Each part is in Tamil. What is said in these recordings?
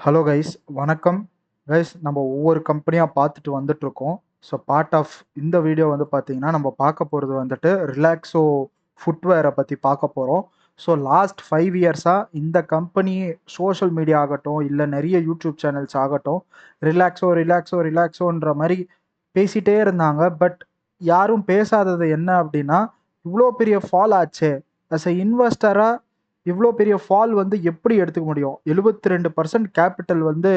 ஹலோ கைஸ், வணக்கம். கைஸ், நம்ம ஒவ்வொரு கம்பெனியாக பார்த்துட்டு வந்துட்ருக்கோம். ஸோ பார்ட் ஆஃப் இந்த வீடியோ வந்து பார்த்தீங்கன்னா நம்ம பார்க்க போகிறது வந்துட்டு ரிலாக்ஸோ ஃபுட்வேரை பற்றி பார்க்க போகிறோம். ஸோ லாஸ்ட் 5 இயர்ஸாக இந்த கம்பெனி சோஷியல் மீடியா ஆகட்டும், இல்லை நிறைய யூடியூப் சேனல்ஸ் ஆகட்டும், ரிலாக்ஸோ ரிலாக்ஸோ ரிலாக்ஸோன்ற மாதிரி பேசிகிட்டே இருந்தாங்க. பட் யாரும் பேசாதது என்ன அப்படின்னா, இவ்வளோ பெரிய ஃபால் ஆச்சே, அஸ் எ இன்வெஸ்டராக இவ்வளோ பெரிய ஃபால் வந்து எப்படி எடுத்துக்க முடியும்? 72% கேபிட்டல் வந்து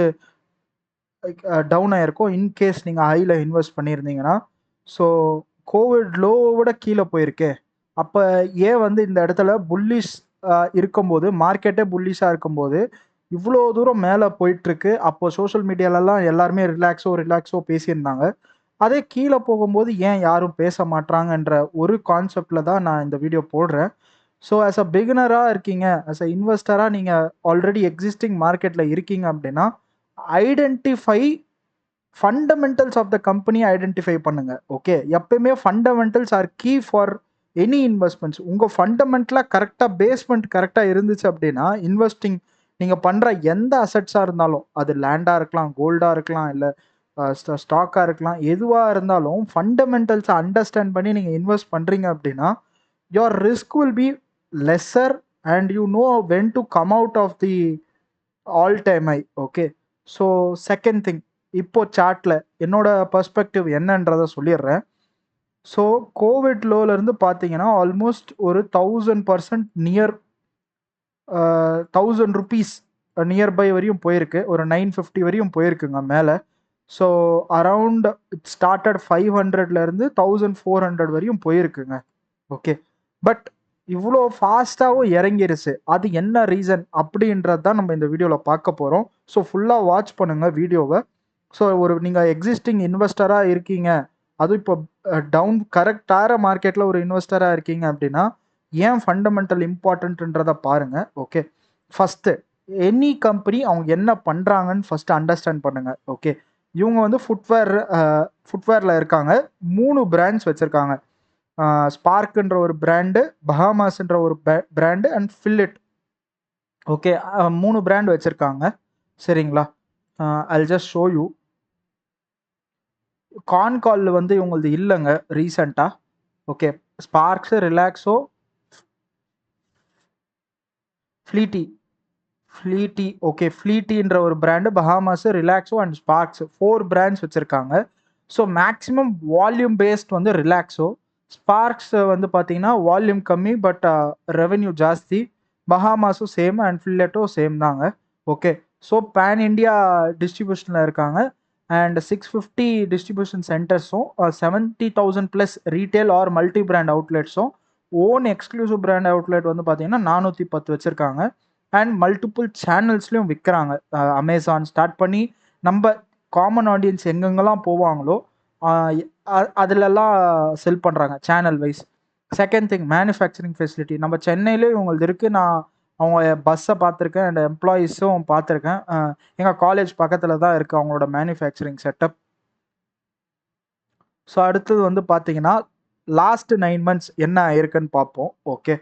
டவுன் ஆயிருக்கும். இன்கேஸ் நீங்கள் ஹையில் இன்வெஸ்ட் பண்ணியிருந்தீங்கன்னா. ஸோ கோவிட் லோவோட கீழே போயிருக்கே. அப்போ ஏன் வந்து இந்த இடத்துல புல்லிஷ் இருக்கும்போது, மார்க்கெட்டே புல்லிஷாக இருக்கும்போது இவ்வளோ தூரம் மேலே போயிட்டுருக்கு. அப்போ சோஷியல் மீடியாலலாம் எல்லாருமே ரிலாக்ஸோ ரிலாக்ஸோ பேசியிருந்தாங்க. அதே கீழே போகும்போது ஏன் யாரும் பேச மாட்றாங்கன்ற ஒரு கான்செப்டில் தான் நான் இந்த வீடியோ போடுறேன். ஸோ ஆஸ் அ பிகினராக இருக்கீங்க, ஆஸ் அ இன்வெஸ்டராக நீங்கள் ஆல்ரெடி எக்ஸிஸ்டிங் மார்க்கெட்டில் இருக்கீங்க அப்படின்னா, identify fundamentals of the company identify பண்ணுங்க. ஓகே, எப்பயுமே fundamentals are key for any investments. உங்கள் ஃபண்டமெண்டலாக கரெக்டாக பேஸ்மெண்ட் கரெக்டாக இருந்துச்சு அப்படின்னா, இன்வெஸ்டிங் நீங்கள் பண்ணுற எந்த அசட்ஸாக இருந்தாலும், அது லேண்டாக இருக்கலாம், கோல்டாக இருக்கலாம், இல்லை ஸ்டாக்காக இருக்கலாம், எதுவாக இருந்தாலும் ஃபண்டமெண்டல்ஸை அண்டர்ஸ்டாண்ட் பண்ணி நீங்கள் இன்வெஸ்ட் பண்ணுறீங்க அப்படின்னா, your risk will be lesser and you know when to come out of the all time high. Okay, so second thing, இப்போ சார்ட்ல என்னோட பெர்ஸ்பெக்டிவ் என்னன்றதை சொல்லிடுறேன். ஸோ கோவிட் லோலேருந்து பார்த்தீங்கன்னா ஆல்மோஸ்ட் ஒரு 1000% நியர் 1000 ருபீஸ் நியர்பை வரையும் போயிருக்கு. ஒரு 950 வரையும் போயிருக்குங்க மேலே. ஸோ அரவுண்ட் இட் ஸ்டார்டட் 500லேருந்து 1400 வரையும் போயிருக்குங்க. ஓகே, பட் இவ்வளோ ஃபாஸ்ட்டாகவும் இறங்கிருச்சு. அது என்ன ரீசன் அப்படின்றது தான் நம்ம இந்த வீடியோவில் பார்க்க போகிறோம். ஸோ ஃபுல்லாக வாட்ச் பண்ணுங்கள் வீடியோவை. ஸோ ஒரு நீங்கள் எக்ஸிஸ்டிங் இன்வெஸ்டராக இருக்கீங்க, அதுவும் இப்போ டவுன் கரெக்டான மார்க்கெட்டில் ஒரு இன்வெஸ்டராக இருக்கீங்க அப்படின்னா ஏன் ஃபண்டமெண்டல் இம்பார்ட்டன்ட்ன்றதை பாருங்கள். ஓகே, ஃபஸ்ட்டு எனி கம்பெனி அவங்க என்ன பண்ணுறாங்கன்னு ஃபஸ்ட்டு அண்டர்ஸ்டாண்ட் பண்ணுங்கள். ஓகே, இவங்க வந்து ஃபுட்வேரில் இருக்காங்க. 3 பிராண்ட்ஸ் வச்சுருக்காங்க. ஸ்பார்க்ன்ற ஒரு பிராண்டு, பஹாமாஸ்ன்ற ஒரு brand and Flite. Okay, 3 brand வச்சுருக்காங்க. சரிங்களா? I'll just show you. காலில் வந்து இவங்களது இல்லைங்க ரீசெண்டாக. Okay, Sparx, Relaxo, Flite. Okay, ஃப்ளீட்டின்ற ஒரு brand, Bahamas, Relaxo and Sparx 4 brands வச்சுருக்காங்க. ஸோ மேக்ஸிமம் வால்யூம் பேஸ்ட் வந்து ரிலாக்ஸோ. ஸ்பார்க்ஸ் வந்து பார்த்தீங்கன்னா வால்யூம் கம்மி பட் ரெவென்யூ ஜாஸ்தி. பஹாமாஸும் சேம் அண்ட் ஃபில்லெட்டும் சேம் தாங்க. ஓகே, ஸோ பேன் இண்டியா டிஸ்ட்ரிபியூஷனில் இருக்காங்க அண்ட் 650 டிஸ்ட்ரிபியூஷன் சென்டர்ஸும் 70,000+ ரீட்டைல் ஆர் மல்டி பிராண்ட் அவுட்லெட்ஸும் ஓன் எக்ஸ்க்ளூசிவ் பிராண்ட் அவுட்லெட் வந்து பார்த்தீங்கன்னா 410 வச்சுருக்காங்க. அண்ட் மல்டிபிள் சேனல்ஸ்லையும் விற்கிறாங்க. அமேசான் ஸ்டார்ட் பண்ணி நம்ம காமன் ஆடியன்ஸ் எங்கெங்கெல்லாம் போவாங்களோ அதிலெல்லாம் செல் பண்ணுறாங்க channel wise. Second thing, manufacturing facility நம்ம சென்னையிலே இவங்களுக்கு இருக்குது. நான் அவங்க பஸ்ஸை பார்த்துருக்கேன் அண்ட் எம்ப்ளாயீஸும் பார்த்துருக்கேன். எங்கள் காலேஜ் பக்கத்தில் தான் இருக்குது அவங்களோட மேனுஃபேக்சரிங் செட்டப். ஸோ அடுத்தது வந்து பார்த்தீங்கன்னா லாஸ்ட் 9 months என்ன ஆயிருக்குன்னு பார்ப்போம். ஓகே,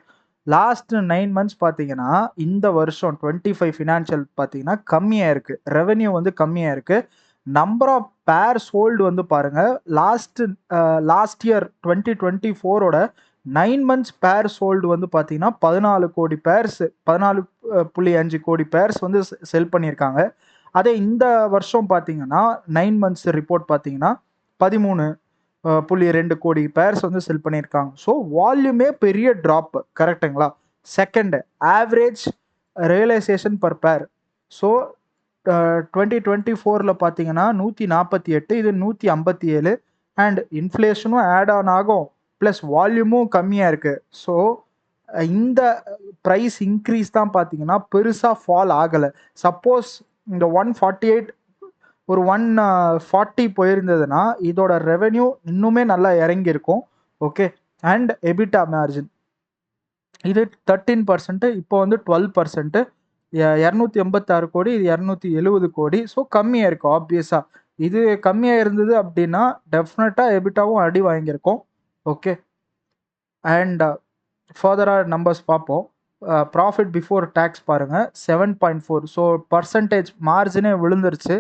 லாஸ்ட் 9 months பார்த்தீங்கன்னா இந்த வருஷம் 25 ஃபினான்ஷியல் பார்த்தீங்கன்னா கம்மியாக இருக்குது. ரெவென்யூ வந்து கம்மியாக இருக்குது. நம்பர் ஆஃப் பேர் சோல்டு வந்து பாருங்கள், லாஸ்ட் இயர் 2024ஓட 9 months பேர் சோல்டு வந்து பார்த்தீங்கன்னா 14 கோடி பேர்ஸ், 14.5 கோடி பேர்ஸ் வந்து செல் பண்ணியிருக்காங்க. அதே இந்த வருஷம் பார்த்தீங்கன்னா 9 months ரிப்போர்ட் பார்த்தீங்கன்னா 13.2 கோடி பேர்ஸ் வந்து செல் பண்ணியிருக்காங்க. ஸோ வால்யூமே பெரிய ட்ராப். கரெக்டுங்களா? செகண்ட், ஆவரேஜ் ரியலைசேஷன் பர் பேர். ஸோ 2024 பார்த்தீங்கன்னா 148, இது 157 அண்ட் இன்ஃப்ளேஷனும் ஆட் ஆன் ஆகும், ப்ளஸ் வால்யூமும் கம்மியாக இருக்குது. ஸோ இந்த ப்ரைஸ் இன்க்ரீஸ் தான் பார்த்தீங்கன்னா பெருசாக ஃபால் ஆகலை. சப்போஸ் இந்த 148 ஒரு 140 போயிருந்ததுன்னா இதோட ரெவென்யூ இன்னுமே நல்லா இறங்கியிருக்கும். ஓகே, அண்ட் எபிட்டா மார்ஜின் இது 13%, இப்போ வந்து 12%. 286 கோடி, இது 270 கோடி. ஸோ கம்மியாக இருக்கும் ஆப்வியஸாக. இது கம்மியாக இருந்தது அப்படின்னா டெஃபினட்டாக எபிட்டாவும் அடி வாங்கியிருக்கோம். ஓகே, அண்ட் ஃபர்தராக நம்பர்ஸ் பார்ப்போம். ப்ராஃபிட் பிஃபோர் டேக்ஸ் பாருங்கள் 7.4. ஸோ பர்சன்டேஜ் மார்ஜினே விழுந்துருச்சு.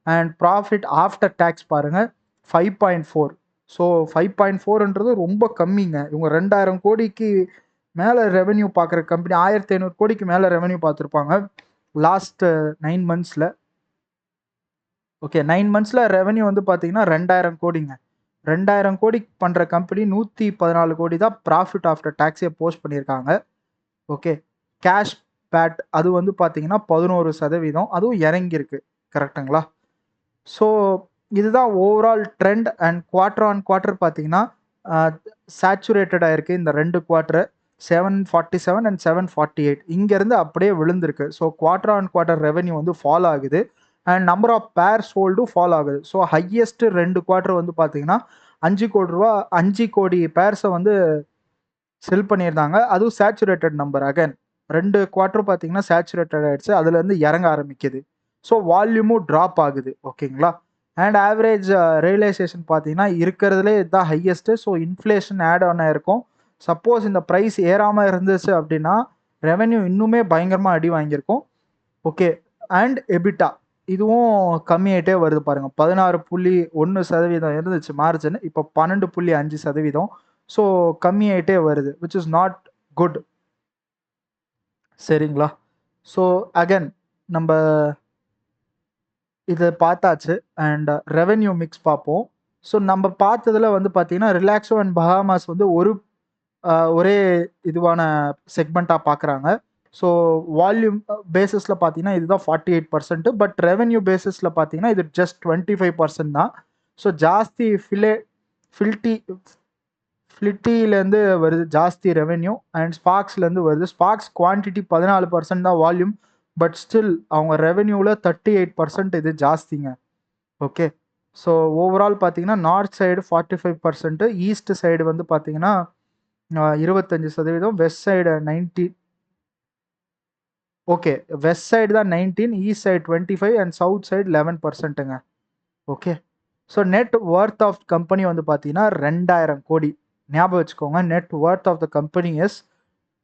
அண்ட் ப்ராஃபிட் ஆஃப்டர் டேக்ஸ் பாருங்கள் 5.4. ஸோ 5.4ன்றது ரொம்ப கம்மிங்க. இவங்க 2000 கோடிக்கு மேலே ரெவென்யூ பார்க்குற கம்பெனி, 1500 கோடிக்கு மேலே ரெவென்யூ பார்த்துருப்பாங்க லாஸ்ட் 9 மந்த்ஸில். ஓகே, 9 மந்த்ஸில் ரெவென்யூ வந்து பார்த்தீங்கன்னா 2000 கோடிங்க. 2000 கோடி பண்ணுற கம்பெனி 114 கோடி தான் ப்ராஃபிட் ஆஃப்டர் டேக்ஸே போஸ்ட் பண்ணியிருக்காங்க. ஓகே, கேஷ் பேட் அது வந்து பார்த்தீங்கன்னா 11%, அதுவும் இறங்கியிருக்கு. கரெக்டுங்களா? ஸோ இதுதான் overall trend. And quarter on quarter பார்த்தீங்கன்னா சேச்சுரேட்டடாக இருக்குது இந்த 2 குவார்டரு. 747 அண்ட் 748 இங்கேருந்து அப்படியே விழுந்திருக்கு. So quarter on quarter revenue வந்து ஃபாலோ ஆகுது. அண்ட் நம்பர் ஆஃப் பேர் சோல்டும் ஃபாலோ ஆகுது. ஸோ ஹையஸ்ட் 2 குவார்டர் வந்து பார்த்தீங்கன்னா 5 கோடி ரூபா 5 கோடி பேர்ஸை வந்து செல் பண்ணியிருந்தாங்க. அதுவும் சேச்சுரேட்டட் நம்பர். அகைன் 2 குவார்டர் பார்த்தீங்கன்னா சேச்சுரேட்டட் ஆகிடுச்சு, அதுலேருந்து இறங்க ஆரம்பிக்குது. ஸோ வால்யூமும் ட்ராப் ஆகுது. ஓகேங்களா? அண்ட் ஆவரேஜ் ரியலைசேஷன் பார்த்தீங்கன்னா இருக்கிறதுலே இதுதான் highest. So inflation add on ஆயிருக்கும். சப்போஸ் இந்த ப்ரைஸ் ஏறாமல் இருந்துச்சு அப்படின்னா ரெவென்யூ இன்னுமே பயங்கரமாக அடி வாங்கியிருக்கும். ஓகே, அண்ட் எபிட்டா இதுவும் கம்மியாயிட்டே வருது பாருங்கள். 16.1% இருந்துச்சு மார்ஜின், இப்போ 12.5%. ஸோ கம்மியாயிட்டே வருது, விச் இஸ் நாட் குட். சரிங்களா? ஸோ அகைன் நம்ம இதை பார்த்தாச்சு. அண்ட் ரெவென்யூ மிக்ஸ் பார்ப்போம். ஸோ நம்ம பார்த்ததில் வந்து பார்த்தீங்கன்னா ரிலாக்ஸோ அண்ட் பஹாமாஸ் வந்து ஒரே இதுவான செக்மெண்ட்டாக பார்க்குறாங்க. ஸோ வால்யூம் பேசிஸில் பார்த்தீங்கன்னா இதுதான் 48%. பட் ரெவென்யூ பேசிஸில் பார்த்தீங்கன்னா இது ஜஸ்ட் 25% தான். ஸோ ஜாஸ்தி ஃபிலிட்டிலேருந்து வருது ஜாஸ்தி ரெவென்யூ. அண்ட் ஸ்பார்க்ஸ்லேருந்து வருது. ஸ்பார்க்ஸ் குவான்டிட்டி 14% தான் வால்யூம். பட் ஸ்டில் அவங்க ரெவென்யூவில் 38% இது ஜாஸ்திங்க. ஓகே, ஸோ ஓவரால் பார்த்தீங்கன்னா நார்த் சைடு 45%, ஈஸ்ட் சைடு வந்து பார்த்தீங்கன்னா 25%, west side 19. Okay, west side தான் 19, east side 25 and south side 11%ங்க. Okay, so net worth of company வந்து பார்த்தீங்கன்னா 2000 கோடி. ஞாபகம் வச்சுக்கோங்க, net worth of the company is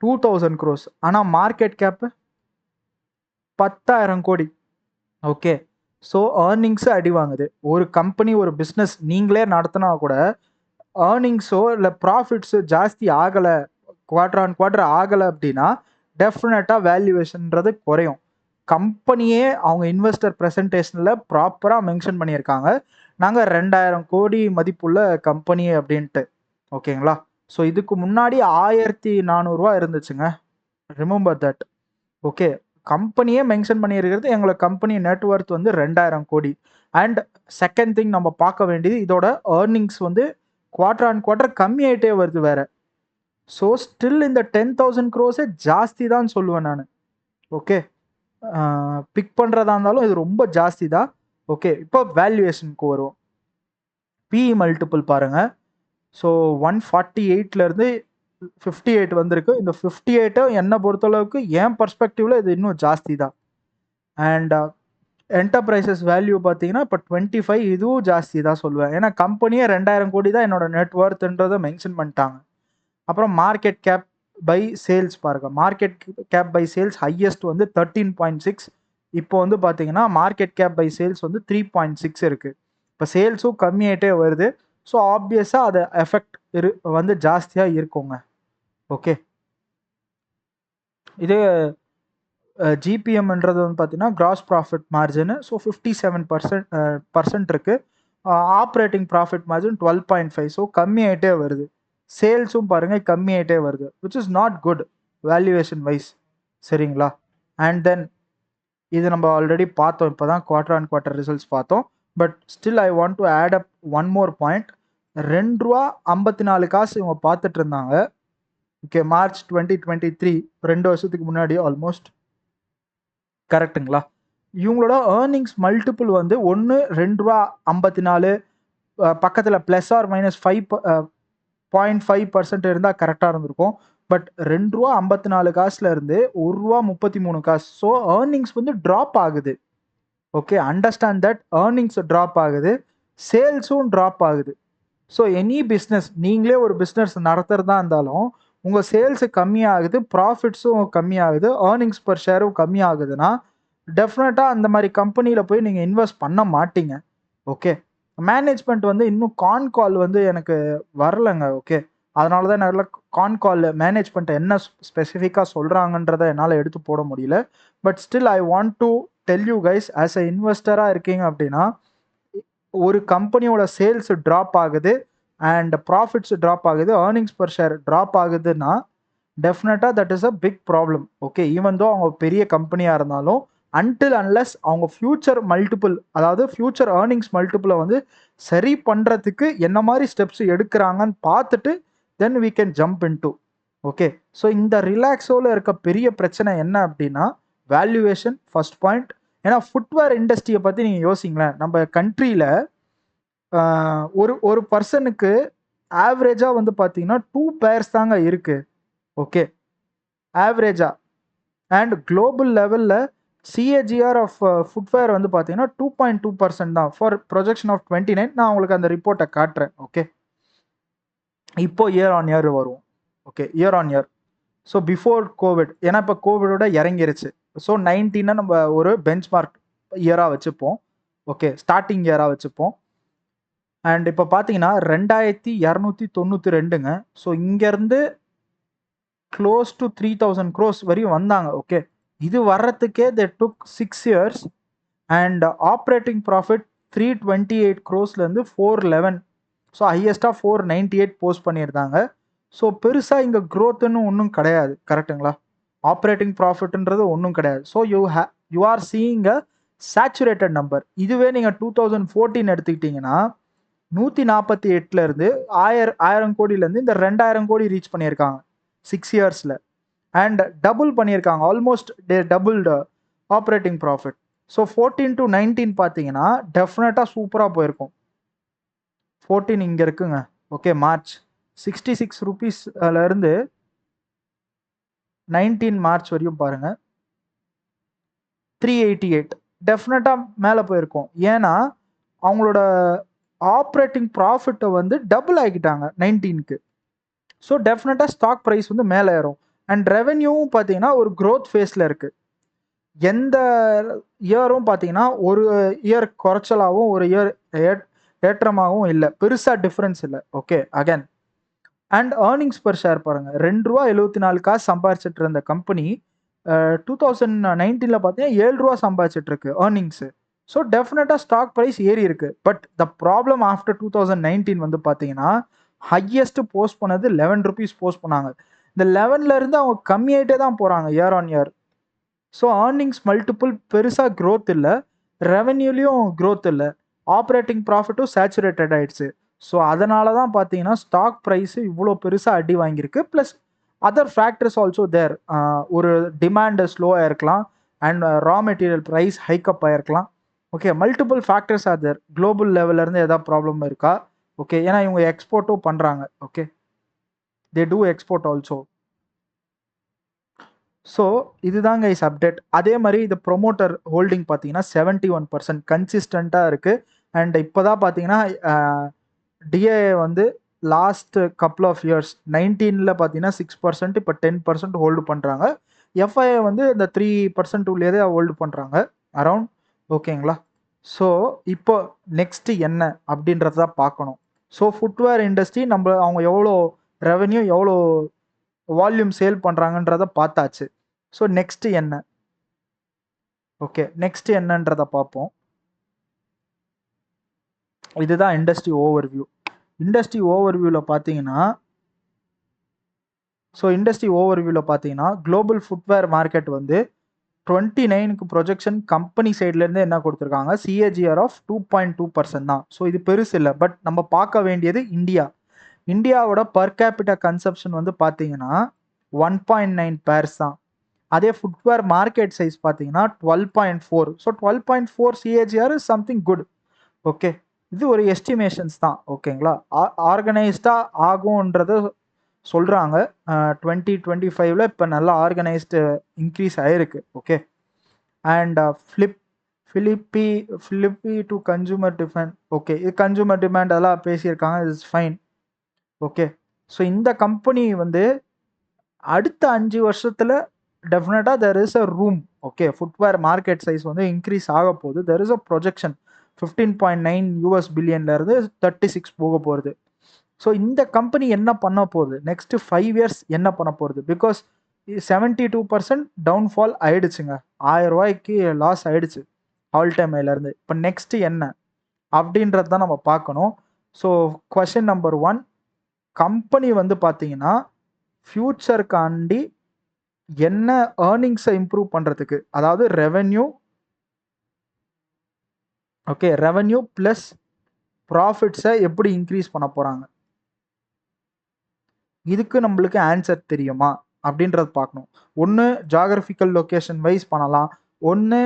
2000 crores. ஆனால் மார்க்கெட் கேப்பு 10,000 கோடி. ஓகே, ஸோ ஏர்னிங்ஸு அடி வாங்குது. ஒரு கம்பெனி ஒரு பிஸ்னஸ் நீங்களே நடத்தினா கூட ஏர்னிங்ஸோ இல்லை ப்ராஃபிட்ஸோ ஜாஸ்தி ஆகலை, குவார்டர் ஆன் குவார்டர் ஆகலை அப்படின்னா டெஃபினட்டாக வேல்யூவேஷன்ன்றது குறையும். கம்பெனியே அவங்க இன்வெஸ்டர் ப்ரெசன்டேஷனில் ப்ராப்பராக மென்ஷன் பண்ணியிருக்காங்க, நாங்கள் 2000 கோடி மதிப்புள்ள கம்பெனி அப்படின்ட்டு. ஓகேங்களா? ஸோ இதுக்கு முன்னாடி 1400 இருந்துச்சுங்க, ரிமெம்பர் தட். ஓகே, கம்பெனியே மென்ஷன் பண்ணியிருக்கிறது எங்களை கம்பெனி நெட்ஒர்த் வந்து 2000 கோடி. அண்ட் செகண்ட் திங் நம்ம பார்க்க வேண்டியது இதோட ஏர்னிங்ஸ் வந்து குவார்டர் ஆன் குவார்டர் கம்மியாயிட்டே வருது வேற. ஸோ ஸ்டில் இந்த 10,000 crores ஜாஸ்தி தான் சொல்லுவேன் நான். ஓகே, பிக் பண்ணுறதா இருந்தாலும் இது ரொம்ப ஜாஸ்தி தான். ஓகே, இப்போ வேல்யூவேஷனுக்கு வருவோம். பிஇ மல்டிபிள் பாருங்கள். ஸோ 148லேருந்து 58 வந்திருக்கு. இந்த 58 என்னை பொறுத்தளவுக்கு என் பர்ஸ்பெக்டிவில் இது இன்னும் ஜாஸ்தி தான். அண்ட் என்டர்பிரைசஸ் வேல்யூ பார்த்தீங்கன்னா இப்போ 25, இதுவும் ஜாஸ்தி தான் சொல்லுவேன். ஏன்னா கம்பெனியே 2000 கோடி தான் என்னோட நெட்ஒர்த்ன்றதை மென்ஷன் பண்ணிட்டாங்க. அப்புறம் மார்க்கெட் கேப் பை சேல்ஸ் பாருங்க. Market cap by sales highest வந்து 13.6. இப்போ வந்து பார்த்தீங்கன்னா மார்க்கெட் கேப் பை சேல்ஸ் வந்து 3.6 இருக்குது. இப்போ சேல்ஸும் கம்மியாயிட்டே வருது. ஸோ ஆப்வியஸாக அது எஃபெக்ட் வந்து ஜாஸ்தியாக இருக்குங்க. ஓகே, இது ஜிபிஎம்ன்றது வந்து பார்த்தீங்கன்னா கிராஸ் ப்ராஃபிட் மார்ஜின். ஸோ 57% இருக்குது. Operating profit margin 12.5. ஸோ கம்மியாயிட்டே வருது. சேல்ஸும் பாருங்கள் கம்மியாயிட்டே வருது, which is not good valuation wise. சரிங்களா? அண்ட் தென் இது நம்ம ஆல்ரெடி பார்த்தோம், இப்போ தான் குவார்டர் ஆன் குவார்டர் ரிசல்ட்ஸ் பார்த்தோம். But still I want to add up one more point. ₹2.54 இவங்க பார்த்துட்டு இருந்தாங்க. ஓகே, மார்ச் 2023, 2 வருஷத்துக்கு முன்னாடி ஆல்மோஸ்ட். கரெக்டுங்களா? இவங்களோட ஏர்னிங்ஸ் மல்டிபிள் வந்து ஒன்று ₹2.54, பக்கத்தில் ப்ளஸ் ஆர் மைனஸ் 5.5% இருந்தால் கரெக்டாக இருந்திருக்கும். பட் ₹2.54 இருந்து ₹1.33. ஸோ ஏர்னிங்ஸ் வந்து ட்ராப் ஆகுது. Okay, understand that. Earnings drop ஆகுது, சேல்ஸும் ட்ராப் ஆகுது. ஸோ எனி பிஸ்னஸ், நீங்களே ஒரு பிஸ்னஸ் நடத்துகிறதா இருந்தாலும் உங்கள் சேல்ஸு கம்மியாகுது, ப்ராஃபிட்ஸும் கம்மியாகுது, ஏர்னிங்ஸ் பர் ஷேரும் கம்மியாகுதுன்னா டெஃபினட்டாக அந்த மாதிரி கம்பெனியில் போய் நீங்கள் இன்வெஸ்ட் பண்ண மாட்டீங்க. ஓகே, மேனேஜ்மெண்ட் வந்து இன்னும் கான் கால் வந்து எனக்கு வரலைங்க. ஓகே, அதனால தான் என்னால் கான் கால் மேனேஜ்மெண்ட் என்ன ஸ்பெசிஃபிக்காக சொல்கிறாங்கன்றதை என்னால் எடுத்து போட முடியல. But still I want to tell you guys, as a இன்வெஸ்டராக இருக்கீங்க அப்படின்னா, ஒரு கம்பெனியோட சேல்ஸ் ட்ராப் ஆகுது அண்ட் ப்ராஃபிட்ஸ் ட்ராப் ஆகுது, ஏர்னிங்ஸ் பர் ஷேர் ட்ராப் ஆகுதுன்னா டெஃபினட்டாக that is a big problem. Okay, even though அவங்க பெரிய கம்பெனியாக இருந்தாலும் அன்டில் அன்லெஸ் அவங்க ஃபியூச்சர் மல்டிபிள், அதாவது ஃபியூச்சர் ஏர்னிங்ஸ் மல்டிபிளை வந்து சரி பண்ணுறதுக்கு என்ன மாதிரி ஸ்டெப்ஸ் எடுக்கிறாங்கன்னு பார்த்துட்டு then we can jump into. Okay, so இந்த ரிலாக்ஸோவில் இருக்க பெரிய பிரச்சனை என்ன அப்படின்னா வேல்யூவேஷன் ஃபர்ஸ்ட் பாயிண்ட். ஏன்னா ஃபுட்வேர் இண்டஸ்ட்ரியை பற்றி நீங்கள் யோசிங்களேன், நம்ம கண்ட்ரியில் ஒரு பர்சனுக்கு ஆவரேஜாக வந்து பார்த்தீங்கன்னா 2 pairs தாங்க இருக்குது. ஓகே, ஆவரேஜாக. அண்ட் குளோபல் லெவலில் சிஏஜிஆர் ஆஃப் ஃபுட்வேர் வந்து பார்த்தீங்கன்னா 2.2% தான் ஃபார் ப்ரொஜெக்ஷன் ஆஃப் 29. நான் உங்களுக்கு அந்த ரிப்போர்ட்டை காட்டுறேன். ஓகே, இப்போ இயர் ஆன் இயர் வரும். Okay, year on year. So before Covid, ஏன்னா இப்போ கோவிடோட இறங்கிருச்சு. ஸோ 19 நம்ம ஒரு பெஞ்ச் மார்க் இயராக வச்சுப்போம். ஓகே, ஸ்டார்டிங் இயராக வச்சுப்போம். அண்ட் இப்போ பார்த்தீங்கன்னா 2292ங்க. ஸோ இங்கேருந்து க்ளோஸ் டு 3000 crores வரையும் வந்தாங்க. ஓகே, இது வர்றதுக்கே they took 6 years. And operating profit 328 crores-லேருந்து 411, ஸோ ஹையஸ்டாக 498 போஸ்ட் பண்ணியிருந்தாங்க. ஸோ பெருசாக இங்கே க்ரோத்துன்னு ஒன்றும் கிடையாது. கரெக்டுங்களா? ஆப்ரேட்டிங் ப்ராஃபிட்ன்றது ஒன்றும் கிடையாது. So you are seeing a saturated number. இதுவே நீங்கள் 2014 எடுத்துக்கிட்டிங்கன்னா 148லேருந்து 1000 கோடியிலேருந்து இந்த 2000 கோடி ரீச் பண்ணியிருக்காங்க 6 years-ல். அண்ட் டபுள் பண்ணியிருக்காங்க, almost doubled operating profit. So 14 to 19 பார்த்தீங்கன்னா டெஃபினட்டாக சூப்பராக போயிருக்கும். 14 இங்கே இருக்குங்க. ஓகே, மார்ச் 66 rupees-லேருந்து 19 மார்ச் வரையும் பாருங்க 388 டெஃபினட்டாக மேலே போயிருக்கும். ஏன்னா அவங்களோட ஆப்ரேட்டிங் ப்ராஃபிட்டை வந்து டபுள் ஆகிட்டாங்க 19க்கு. ஸோ டெஃபினட்டாக ஸ்டாக் ப்ரைஸ் வந்து மேலே ஏறும். அண்ட் ரெவென்யூவும் பார்த்தீங்கன்னா ஒரு க்ரோத் ஃபேஸில் இருக்குது. எந்த இயரும் பார்த்தீங்கன்னா ஒரு இயர் குறைச்சலாகவும் ஒரு இயர் ஏற்றமாகவும் இல்லை, பெருசாக டிஃப்ரென்ஸ் இல்லை. Okay, again. And earnings per share பாருங்கள், ₹2.74 சம்பாதிச்சிட்டு இருந்த கம்பெனி 2019 பார்த்தீங்கன்னா ₹7 சம்பாதிச்சிட்டு இருக்கு ஏர்னிங்ஸு. ஸோ டெஃபினட்டாக ஸ்டாக் ப்ரைஸ் ஏறி இருக்கு. பட் த ப்ராப்ளம் ஆஃப்டர் 2019 வந்து பார்த்தீங்கன்னா ஹையஸ்ட் போஸ்ட் பண்ணது 11 rupees போஸ்ட் பண்ணாங்க. இந்த 11லேருந்து அவங்க கம்மியாயிட்டே தான் போகிறாங்க year on year. So earnings multiple பெருசாக க்ரோத் இல்லை, ரெவென்யூலையும் க்ரோத் இல்லை, ஆப்ரேட்டிங் ப்ராஃபிட்டும் சேச்சுரேட்டட் ஆயிடுச்சு. ஸோ அதனால தான் பார்த்தீங்கன்னா ஸ்டாக் ப்ரைஸு இவ்வளோ பெருசாக அடி வாங்கியிருக்கு. Plus other factors also there. ஒரு டிமாண்டு ஸ்லோவாக இருக்கலாம் and raw material price hike up ஆகிருக்கலாம். Okay, multiple factors are there. Global லெவல்லேருந்து எதாவது ப்ராப்ளம் இருக்கா? ஓகே, ஏன்னா இவங்க எக்ஸ்போர்ட்டும் பண்ணுறாங்க. Okay, they do export also. So இதுதாங்க இஸ் அப்டேட். அதே மாதிரி இந்த ப்ரொமோட்டர் ஹோல்டிங் பார்த்தீங்கன்னா 71% கன்சிஸ்டண்ட்டாக இருக்குது. அண்ட் இப்போ தான் பார்த்தீங்கன்னா டிஏ வந்து லாஸ்ட் கப்புள் ஆஃப் இயர்ஸ் 19ல் பார்த்தீங்கன்னா 6%, இப்போ 10% ஹோல்டு பண்ணுறாங்க. எஃப்ஐஏ வந்து இந்த 3% உள்ளே ஹோல்டு பண்ணுறாங்க அரவுண்ட். ஓகேங்களா? ஸோ இப்போ நெக்ஸ்ட்டு என்ன அப்படின்றத தான் பார்க்கணும். ஸோ ஃபுட்வேர் இண்டஸ்ட்ரி அவங்க எவ்வளோ ரெவென்யூ எவ்வளோ வால்யூம் சேல் பண்ணுறாங்கன்றத பார்த்தாச்சு. ஸோ நெக்ஸ்ட்டு என்ன? ஓகே, நெக்ஸ்ட்டு என்னன்றதை பார்ப்போம். இதுதான் இண்டஸ்ட்ரி ஓவர்வியூ. இண்டஸ்ட்ரி ஓவர்வியூவில் பார்த்தீங்கன்னா குளோபல் ஃபுட்வேர் மார்க்கெட் வந்து 29க்கு ப்ரொஜெக்ஷன் கம்பெனி சைட்லேருந்து என்ன கொடுத்துருக்காங்க, சிஏஜிஆர் ஆஃப் 2.2% தான். ஸோ இது பெருசு இல்லை. பட் நம்ம பார்க்க வேண்டியது இந்தியாவோட பர் கேபிட்டா கன்சப்ஷன் வந்து பார்த்தீங்கன்னா 1.9 pairs தான். அதே ஃபுட்வேர் மார்க்கெட் சைஸ் பார்த்தீங்கன்னா 12.4. So 12.4 CAGR is something good. Okay, இது ஒரு எஸ்டிமேஷன்ஸ் தான். ஓகேங்களா? ஆர்கனைஸ்டாக ஆகும்ன்றது சொல்கிறாங்க. 2025ல் இப்போ நல்லா ஆர்கனைஸ்டு இன்க்ரீஸ் ஆகிருக்கு. Okay, and Philippe to consumer demand. Okay, இது கன்சூமர் டிமாண்ட் அதெல்லாம் பேசியிருக்காங்க, இஸ் ஃபைன். ஓகே, ஸோ இந்த கம்பெனி வந்து அடுத்த 5 வருஷத்தில் டெஃபினட்டாக there is a room. Okay, footwear market size வந்து இன்க்ரீஸ் ஆக போகுது. There is a projection 15.9 US பில்லியன்லேருந்து 36 போக போகிறது. ஸோ இந்த கம்பெனி என்ன பண்ண போகுது, நெக்ஸ்ட் 5 இயர்ஸ் என்ன பண்ண போகிறது? பிகாஸ் 72% டவுன்ஃபால் ஆயிடுச்சுங்க. 1000 ரூபாய்க்கு லாஸ் ஆயிடுச்சு ஆல் டைம் ஹைலேருந்து. இப்போ நெக்ஸ்ட் என்ன அப்படின்றது தான் நம்ம பார்க்கணும். ஸோ கொஷின் நம்பர் 1, கம்பெனி வந்து பார்த்தீங்கன்னா ஃப்யூச்சருக்காண்டி என்ன ஏர்னிங்ஸை இம்ப்ரூவ் பண்ணுறதுக்கு, அதாவது ரெவென்யூ, ஓகே, ரெவென்யூ ப்ளஸ் ப்ராஃபிட்ஸை எப்படி இன்க்ரீஸ் பண்ண போகிறாங்க, இதுக்கு நம்மளுக்கு ஆன்சர் தெரியுமா அப்படின்றது பார்க்கணும். ஒன்று ஜாகிரபிக்கல் லொக்கேஷன் வைஸ் பண்ணலாம், ஒன்று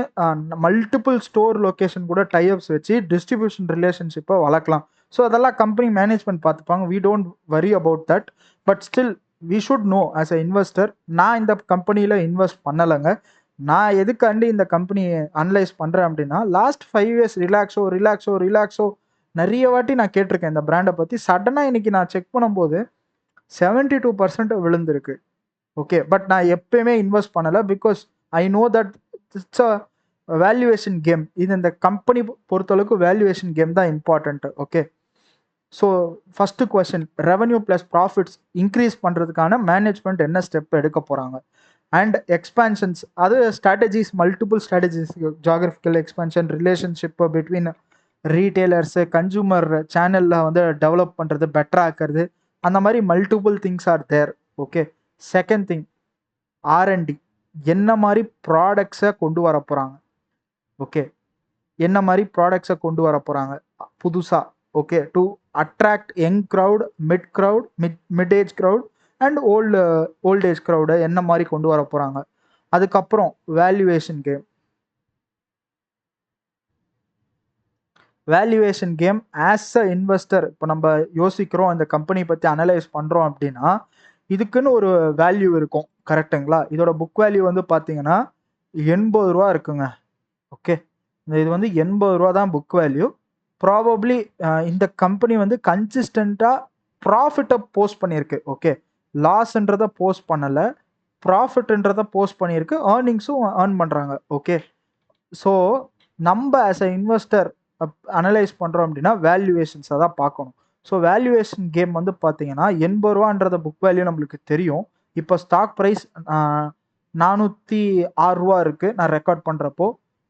மல்டிபிள் ஸ்டோர் லொக்கேஷன் கூட டைப்ஸ் வச்சு டிஸ்ட்ரிபியூஷன் ரிலேஷன்ஷிப்பை வளர்க்கலாம். ஸோ அதெல்லாம் கம்பெனி மேனேஜ்மெண்ட் பார்த்துப்பாங்க. We don't worry about that. But still we should know as a investor. நான் இந்த கம்பெனியில் இன்வெஸ்ட் பண்ணலைங்க. நான் எதுக்காண்டி இந்த கம்பெனியை அனலைஸ் பண்ணுறேன் அப்படின்னா, லாஸ்ட் 5 இயர்ஸ் ரிலாக்ஸோ நிறைய வாட்டி நான் கேட்டிருக்கேன் இந்த பிராண்டை பற்றி. சடனாக இன்னைக்கு நான் செக் பண்ணும்போது 72% விழுந்திருக்கு. ஓகே, பட் நான் எப்பயுமே இன்வெஸ்ட் பண்ணலை. Because I know that it's a valuation game. இது இந்த கம்பெனி பொறுத்தளவுக்கு வேல்யூவேஷன் கேம் தான் important. Okay, so first question, revenue plus profits increase பண்ணுறதுக்கான மேனேஜ்மெண்ட் என்ன ஸ்டெப் எடுக்க போகிறாங்க, அண்ட் எக்ஸ்பான்ஷன்ஸ், அது strategies, multiple strategies, geographical expansion, relationship between retailers, consumer சேனலில் வந்து டெவலப் பண்ணுறது, பெட்டர் ஆக்கிறது, அந்த மாதிரி multiple things are there. Okay, second thing, R&D, என்ன மாதிரி ப்ராடக்ட்ஸை கொண்டு வர போகிறாங்க. ஓகே, என்ன மாதிரி ப்ராடக்ட்ஸை கொண்டு வர போகிறாங்க புதுசாக. Okay, to attract young crowd, mid age crowd and old age க்ரௌடை என்ன மாதிரி கொண்டு வர போகிறாங்க. அதுக்கப்புறம் valuation came as a investor. இப்போ நம்ம யோசிக்கிறோம், இந்த கம்பெனி பற்றி அனலைஸ் பண்ணுறோம் அப்படின்னா இதுக்குன்னு ஒரு வேல்யூ இருக்கும், கரெக்டுங்களா? இதோட புக் வேல்யூ வந்து பார்த்தீங்கன்னா 80 ரூபா இருக்குங்க. ஓகே, இது வந்து 80 ரூபா தான் புக் வேல்யூ. ப்ராபப்ளி இந்த கம்பெனி வந்து கன்சிஸ்டண்ட்டாக ப்ராஃபிட்டை போஸ்ட் பண்ணியிருக்கு. ஓகே, லாஸ்ன்றதை போஸ்ட் பண்ணலை, ப்ராஃபிட்ன்றதை போஸ்ட் பண்ணியிருக்கு, ஏர்னிங்ஸும் ஏர்ன் பண்ணுறாங்க. ஓகே, ஸோ நம்ம ஆஸ் அ இன்வெஸ்டர் அனலைஸ் பண்ணுறோம் அப்படின்னா வேல்யூவேஷன்ஸை தான் பார்க்கணும். ஸோ வேல்யூவேஷன் கேம் வந்து பார்த்தீங்கன்னா 80 ரூபான்றத புக் வேல்யூ நம்மளுக்கு தெரியும். இப்போ ஸ்டாக் ப்ரைஸ் 406 ரூபா இருக்குது நான் ரெக்கார்ட் பண்ணுறப்போ.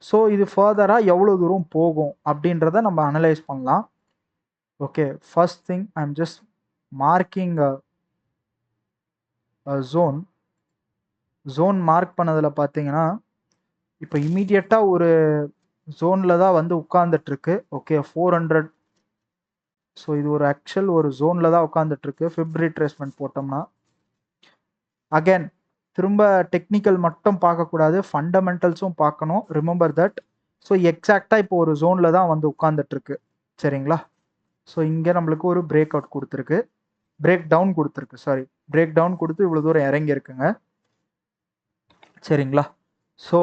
ஸோ இது ஃபர்தராக எவ்வளோ தூரம் போகும் அப்படின்றத நம்ம அனலைஸ் பண்ணலாம். Okay, first thing I am just marking zone mark பண்ணதில் பார்த்தீங்கன்னா இப்போ இமீடியட்டாக ஒரு ஜோனில் தான் வந்து உட்காந்துட்ருக்கு. ஓகே, 400. ஸோ இது ஒரு ஆக்சுவல் ஒரு ஜோனில் தான் உட்காந்துட்ருக்கு. ஃபிப் ரீட்ரேஸ்மெண்ட் போட்டோம்னா அகேன் திரும்ப டெக்னிக்கல் மட்டும் பார்க்கக்கூடாது, ஃபண்டமெண்டல்ஸும் பார்க்கணும், ரிமெம்பர் தட். ஸோ எக்ஸாக்டாக இப்போ ஒரு ஜோனில் தான் வந்து உட்காந்துட்ருக்கு, சரிங்களா? ஸோ இங்கே நம்மளுக்கு ஒரு பிரேக் அவுட் கொடுத்துருக்கு, பிரேக் டவுன் கொடுத்து இவ்வளோ தூரம் இறங்கியிருக்குங்க, சரிங்களா? ஸோ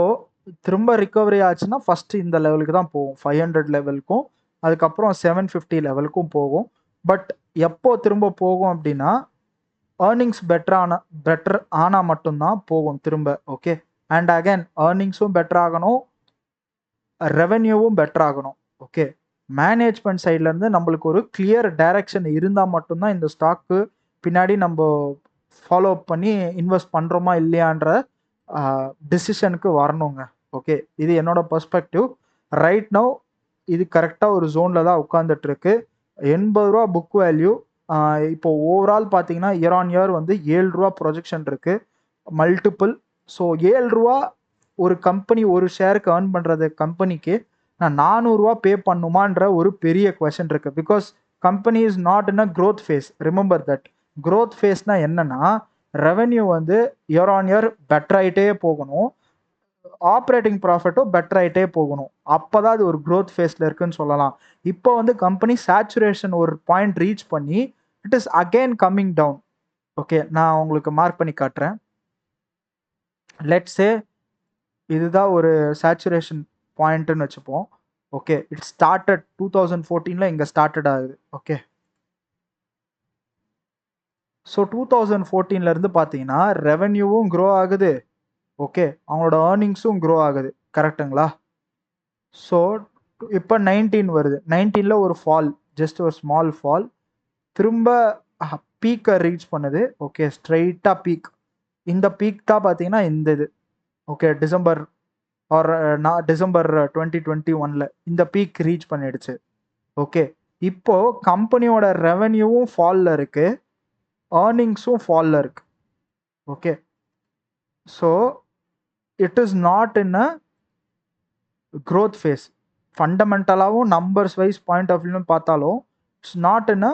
திரும்ப ரிகவரி ஆச்சுன்னா ஃபஸ்ட்டு இந்த லெவலுக்கு தான் போகும், 500 லெவலுக்கும், அதுக்கப்புறம் 750 லெவலுக்கும் போகும். பட் எப்போ திரும்ப போகும் அப்படின்னா ஏர்னிங்ஸ் பெட்டர் ஆனால் மட்டும்தான் போகும் திரும்ப. ஓகே, அண்ட் அகேன் ஏர்னிங்ஸும் பெட்டர் ஆகணும், ரெவென்யூவும் பெட்டர் ஆகணும். ஓகே, மேனேஜ்மெண்ட் சைட்லேருந்து நம்மளுக்கு ஒரு கிளியர் டைரக்ஷன் இருந்தால் மட்டும்தான் இந்த ஸ்டாக்கு பின்னாடி நம்ம ஃபாலோ பண்ணி இன்வெஸ்ட் பண்ணுறோமா இல்லையான்ற டிசிஷனுக்கு வரணுங்க. ஓகே, இது என்னோட பெர்ஸ்பெக்டிவ். ரைட் நவ் இது கரெக்டாக ஒரு ஜோனில் தான் உட்காந்துட்ருக்கு. 80 ரூபா புக் வேல்யூ. இப்போ ஓவரால் பார்த்தீங்கன்னா இயர் ஆன் இயர் வந்து 7 ரூபா ப்ரொஜெக்ஷன் இருக்குது, மல்டிபிள். ஸோ 7 ரூபா ஒரு கம்பெனி ஒரு ஷேருக்கு ஏர்ன் பண்ணுறது கம்பெனிக்கு நான் 400 ரூபா பே பண்ணுமான்ற ஒரு பெரிய கொஷன் இருக்குது. Because company is not in a growth phase. Remember that. Growth ஃபேஸ்னால் என்னன்னா ரெவென்யூ வந்து இயர் ஆன் இயர் பெட்டர் ஆகிட்டே போகணும், ஆப்ரேட்டிங் ப்ராஃபிட்டும் பெட்டர் ஆகிட்டே போகணும், அப்போ தான் அது ஒரு க்ரோத் ஃபேஸில் இருக்குன்னு சொல்லலாம். இப்போ வந்து கம்பெனி சேச்சுரேஷன் ஒரு பாயிண்ட் ரீச் பண்ணி it is again coming down. Okay, நான் உங்களுக்கு மார்க் பண்ணி காட்டுறேன். லெட்ஸே இதுதான் ஒரு சேச்சுரேஷன் பாயிண்ட்டுன்னு வச்சுப்போம். ஓகே, இட் ஸ்டார்டட் 2014 இங்கே ஸ்டார்டட் ஆகுது. ஓகே, ஸோ 2014 பார்த்தீங்கன்னா ரெவென்யூவும் க்ரோ ஆகுது. ஓகே, அவங்களோட ஏர்னிங்ஸும் க்ரோ ஆகுது. கரெக்டுங்களா? ஸோ இப்போ 19 வருது. 19ல் ஒரு ஃபால், ஜஸ்ட் ஒரு ஸ்மால் ஃபால். திரும்ப பீக்கை ரீச் பண்ணுது. ஓகே, ஸ்ட்ரைட்டாக பீக். இந்த பீக் தான் பார்த்தீங்கன்னா இந்த இது. ஓகே, டிசம்பர் 2021 இந்த பீக் ரீச் பண்ணிடுச்சு. ஓகே, இப்போ கம்பெனியோட ரெவென்யூவும் ஃபாலில் இருக்கு, ஏர்னிங்ஸும் ஃபாலில் இருக்கு. Okay, so it is not in a growth phase. ஃபண்டமெண்டலாகவும் நம்பர்ஸ் வைஸ் பாயிண்ட் ஆஃப் வியூன்னு பார்த்தாலும் it's not in a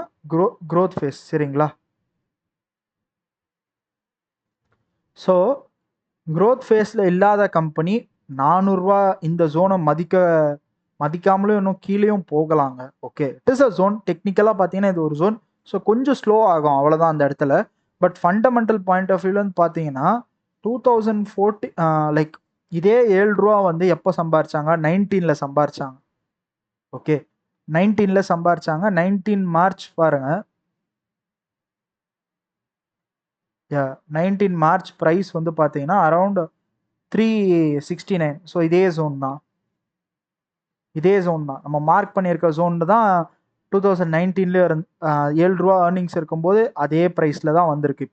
growth phase. சரிங்களா? ஸோ growth phaseல இல்லாத கம்பெனி 400 ரூபா இந்த ஜோனை மதிக்காமலும் இன்னும் கீழேயும் போகலாங்க. Okay, it is a zone. டெக்னிக்கலாக பார்த்தீங்கன்னா இது ஒரு ஜோன். ஸோ கொஞ்சம் ஸ்லோ ஆகும், அவ்வளோதான் அந்த இடத்துல. பட் ஃபண்டமெண்டல் பாயிண்ட் ஆஃப் வியூலன்னு பார்த்தீங்கன்னா 2014 லைக் இதே 7 ரூபா வந்து எப்போ சம்பாரிச்சாங்க? 19ல் சம்பாரிச்சாங்க. ஓகே, 19ல் சம்பாரிச்சாங்க. 19 மார்ச் பாருங்க. 19 மார்ச் ப்ரைஸ் வந்து பார்த்தீங்கன்னா அரௌண்ட் 369. ஸோ இதே ஜோன் தான், நம்ம மார்க் பண்ணியிருக்க ஜோன் தான் 2019லேயே 7 ரூபா ஏர்னிங்ஸ் இருக்கும்போது அதே ப்ரைஸில் தான் வந்திருக்கு.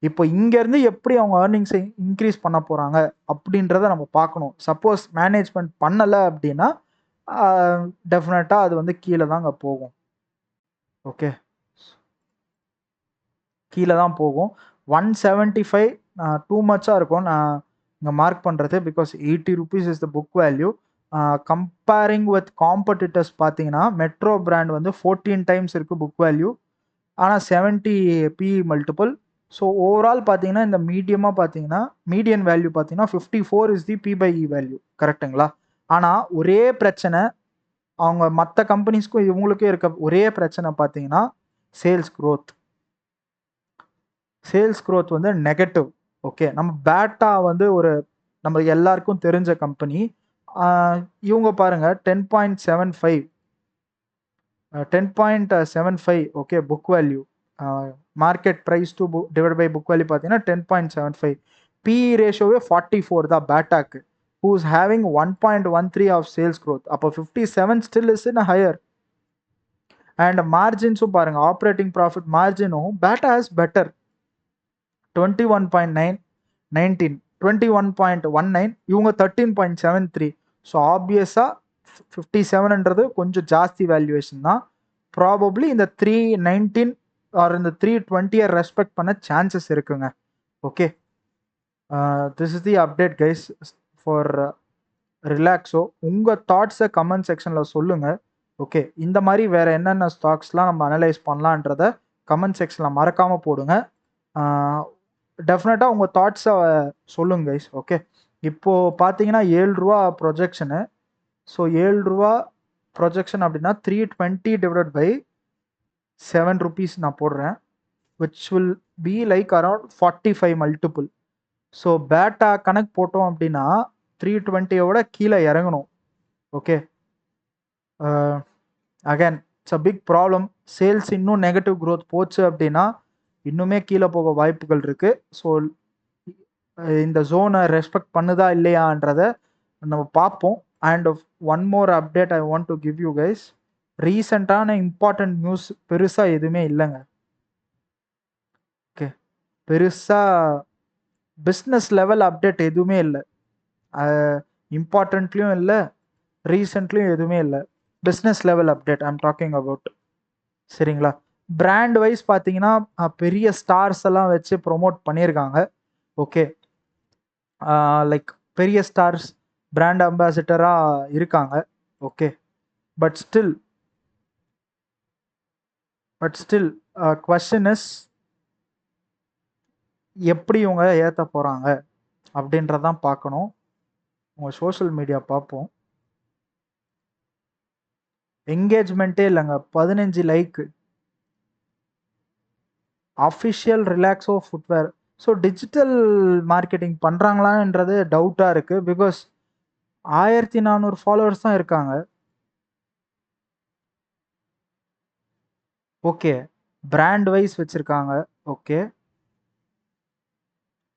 இப்போ இங்கேருந்து எப்படி அவங்க ஏர்னிங்ஸை இன்க்ரீஸ் பண்ண போகிறாங்க அப்படின்றத நம்ம பார்க்கணும். சப்போஸ் மேனேஜ்மெண்ட் பண்ணலை அப்படின்னா டெஃபினட்டாக அது வந்து கீழே தாங்க போகும். ஓகே, கீழே தான் போகும். 175 டூ மச்சாக இருக்கும் நான் இங்கே மார்க் பண்ணுறது. Because 80 rupees is the book value. Comparing with competitors பார்த்தீங்கன்னா மெட்ரோ பிராண்ட் வந்து 14 times இருக்குது புக் வேல்யூ, ஆனால் 70 PE மல்டிபிள். ஸோ ஓவரால் பார்த்தீங்கன்னா இந்த மீடியமாக பார்த்தீங்கன்னா மீடியன் வேல்யூ பார்த்தீங்கன்னா 54 இஸ் தி P/E வேல்யூ. கரெக்டுங்களா? ஆனால் ஒரே பிரச்சனை அவங்க மற்ற கம்பெனிஸ்க்கும் இவங்களுக்கும் இருக்க ஒரே பிரச்சனை பார்த்தீங்கன்னா சேல்ஸ் க்ரோத் வந்து நெகட்டிவ். ஓகே, நம்ம பேட்டா வந்து நம்ம எல்லாருக்கும் தெரிஞ்ச கம்பெனி. இவங்க பாருங்க 10.75 okay book value. Market price to divide by book value பார்த்தீங்கன்னா 10.75. PE ரேஷியோவே 44 தான் பேட்டாக்கு, who is having 1.13 of sales growth. அப்போ 57 still is in a higher. And மார்ஜின்ஸும் பாருங்க, ஆப்ரேட்டிங் ப்ராஃபிட் மார்ஜினும் பேட்டா இஸ் பெட்டர். 21.19, 21.19, இவங்க 13.73. ஸோ ஆப்வியஸாக 57ன்றது கொஞ்சம் ஜாஸ்தி வேல்யூவேஷன் தான். ப்ராபப்ளி இந்த 319 ஆர் இந்த 320 ரெஸ்பெக்ட் பண்ண சான்சஸ் இருக்குங்க. Okay, this is the update guys for Relaxo. உங்கள் தாட்ஸை கமெண்ட் செக்ஷனில் சொல்லுங்கள். ஓகே, இந்த மாதிரி வேறு என்னென்ன ஸ்டாக்ஸ்லாம் நம்ம அனலைஸ் பண்ணலான்றத கமெண்ட் செக்ஷனில் மறக்காமல் போடுங்க. டெஃபினட்டாக உங்கள் தாட்ஸை சொல்லுங்க கைஸ். ஓகே, இப்போது பார்த்தீங்கன்னா 7 ரூபா ப்ரொஜெக்ஷனு. ஸோ 7 ரூபா ப்ரொஜெக்ஷன் அப்படின்னா 320 டிவைட் பை 7 rupees நான் போடுறேன், which will be like around 45 multiple. So beta கணக்கு போட்டோம் அப்படின்னா 320யோட கீழே இறங்கணும். Okay, again it's a big problem. Sales இன்னும் நெகட்டிவ் க்ரோத் போச்சு அப்படின்னா இன்னுமே கீழே போக வாய்ப்புகள் இருக்குது. ஸோ இந்த ஜோனை ரெஸ்பெக்ட் பண்ணுதா இல்லையான்றதை நம்ம பார்ப்போம். And one more update I want to give you guys. ரீசெண்டான இம்பார்ட்டன்ட் நியூஸ் பெருசாக எதுவுமே இல்லைங்க. ஓகே, பெருசாக பிஸ்னஸ் லெவல் அப்டேட் எதுவுமே இல்லை. இம்பார்ட்டன்ட்லேயும் இல்லை, ரீசெண்ட்லேயும் எதுவுமே இல்லை. Business level update I'm talking about. சரிங்களா? பிராண்ட் வைஸ் பார்த்தீங்கன்னா பெரிய ஸ்டார்ஸ் எல்லாம் வச்சு ப்ரொமோட் பண்ணியிருக்காங்க. ஓகே, லைக் பெரிய ஸ்டார்ஸ் பிராண்ட் அம்பாசிடராக இருக்காங்க. Okay, but still question is எப்படி இவங்க ஏற்ற போகிறாங்க அப்படின்றதான் பார்க்கணும். உங்கள் சோஷியல் மீடியா பார்ப்போம். என்கேஜ்மெண்ட்டே இல்லைங்க, 15 லைக்கு. Official Relaxo footwear. So digital marketing பண்ணுறாங்களான்றது டவுட்டாக இருக்குது. பிகாஸ் 1400 ஃபாலோவர்ஸ் தான் இருக்காங்க. ஓகே, பிராண்ட் வைஸ் வச்சுருக்காங்க. Okay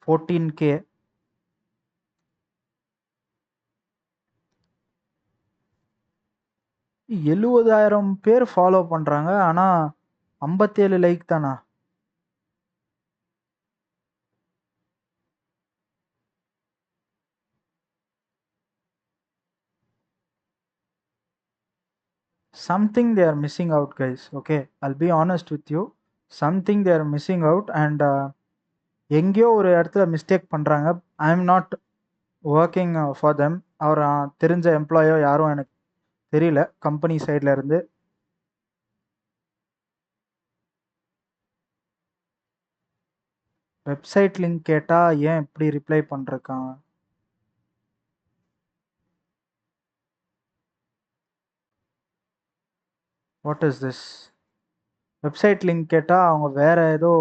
14K. எழுபதாயிரம் பேர் ஃபாலோ பண்றாங்க. ஆனா 57 லைக் தானா? Something they are missing out, guys. Okay, I'll be honest with you. Something they are missing out, and எங்கேயோ ஒரு இடத்துல மிஸ்டேக் பண்றாங்க. I am not working for them. அவர் தெரிஞ்ச எம்ப்ளாயோ யாரும் எனக்கு தெரியல கம்பெனி சைட்ல இருந்து. வெப்சைட் லிங்க் கேட்டா ஏன் இப்படி ரிப்ளை பண்றாங்க? What is this? Website link கேட்டா அவங்க வேற ஏதோ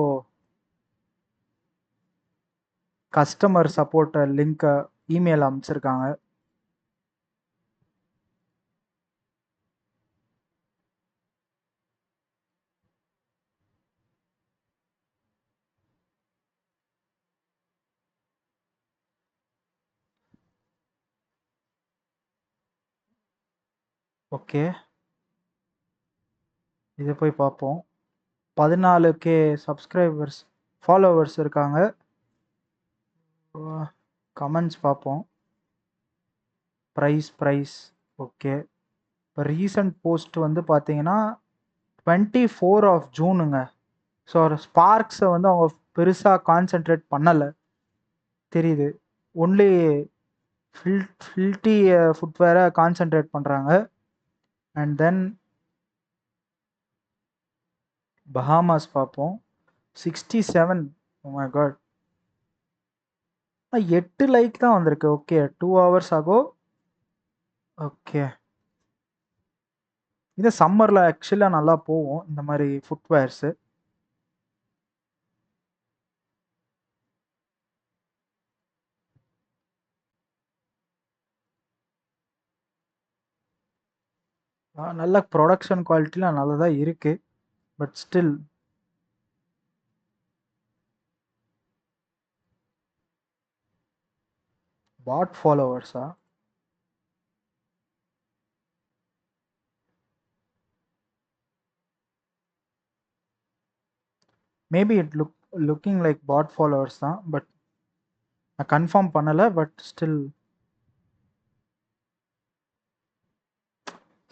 கஸ்டமர் சப்போர்ட் லிங்க் இமெயில் அனுப்பிச்சிருக்காங்க. ஓகே, இதை போய் பார்ப்போம். 14K சப்ஸ்கிரைபர்ஸ் ஃபாலோவர்ஸ் இருக்காங்க. கமெண்ட்ஸ் பார்ப்போம். Price okay. இப்போ ரீசன்ட் போஸ்ட் வந்து பார்த்தீங்கன்னா 24 ஜூனுங்க. ஸோ ஸ்பார்க்ஸை வந்து அவங்க பெருசாக கான்சென்ட்ரேட் பண்ணலை தெரியுது. ஒன்லி ஃபில்ட்டி ஃபுட்வேரை கான்சென்ட்ரேட் பண்ணுறாங்க. அண்ட் தென் பஹாமாஸ் பார்ப்போம். 67. ஓ மை காட், 8 லைக் தான் வந்திருக்கு. ஓகே, 2 hours ஆகும். ஓகே, இது சம்மரில் ஆக்சுவலாக நல்லா போகும் இந்த மாதிரி ஃபுட்வேர்ஸு. நல்ல ப்ரொடக்ஷன் குவாலிட்டிலாம் நல்லதாக இருக்குது. But still bot followers? Maybe it looking like bot followers தான். பட் நான் கன்ஃபார்ம் பண்ணலை. பட் ஸ்டில்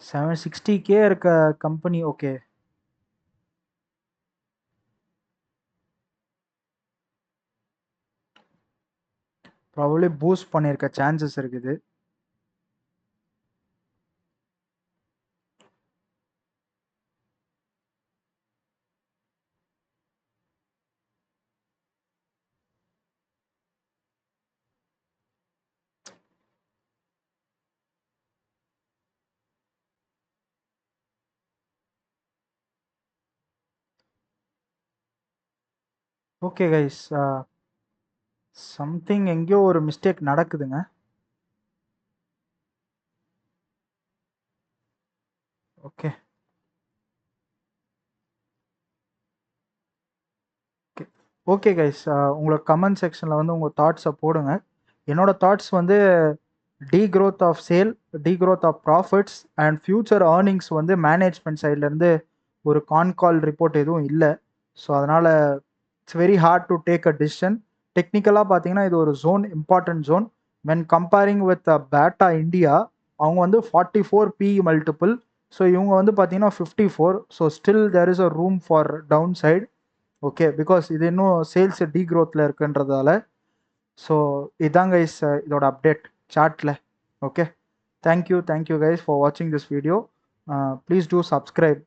760K இருக்க கம்பெனி. ஓகே, ப்ராபப்ளி பூஸ்ட் பண்ணியிருக்க சான்சஸ் இருக்குது. ஓகே கைஸ், சம்திங் எங்கேயோ ஒரு மிஸ்டேக் நடக்குதுங்க. ஓகே ஓகே கைஸ், உங்களோட கமெண்ட் செக்ஷனில் வந்து உங்கள் தாட்ஸை போடுங்க. என்னோட தாட்ஸ் வந்து degrowth of sale, degrowth of profits and future earnings வந்து மேனேஜ்மெண்ட் சைட்லேருந்து ஒரு கால் ரிப்போர்ட் எதுவும் இல்லை. ஸோ அதனால் it's very hard to take a decision. டெக்னிக்கலாக பார்த்தீங்கன்னா இது ஒரு zone, important zone. When comparing with beta India, அவங்க வந்து 44 PE மல்டிபிள். ஸோ இவங்க வந்து பார்த்தீங்கன்னா 54. So still there is a room for down side. Okay, because இது இன்னும் சேல்ஸ் டீக்ரோத்தில் இருக்குன்றதால. ஸோ இதாங்க கைஸ் இதோட அப்டேட் சார்ட்டில். ஓகே, தேங்க்யூ கைஸ் ஃபார் வாட்சிங் this video. Please do subscribe.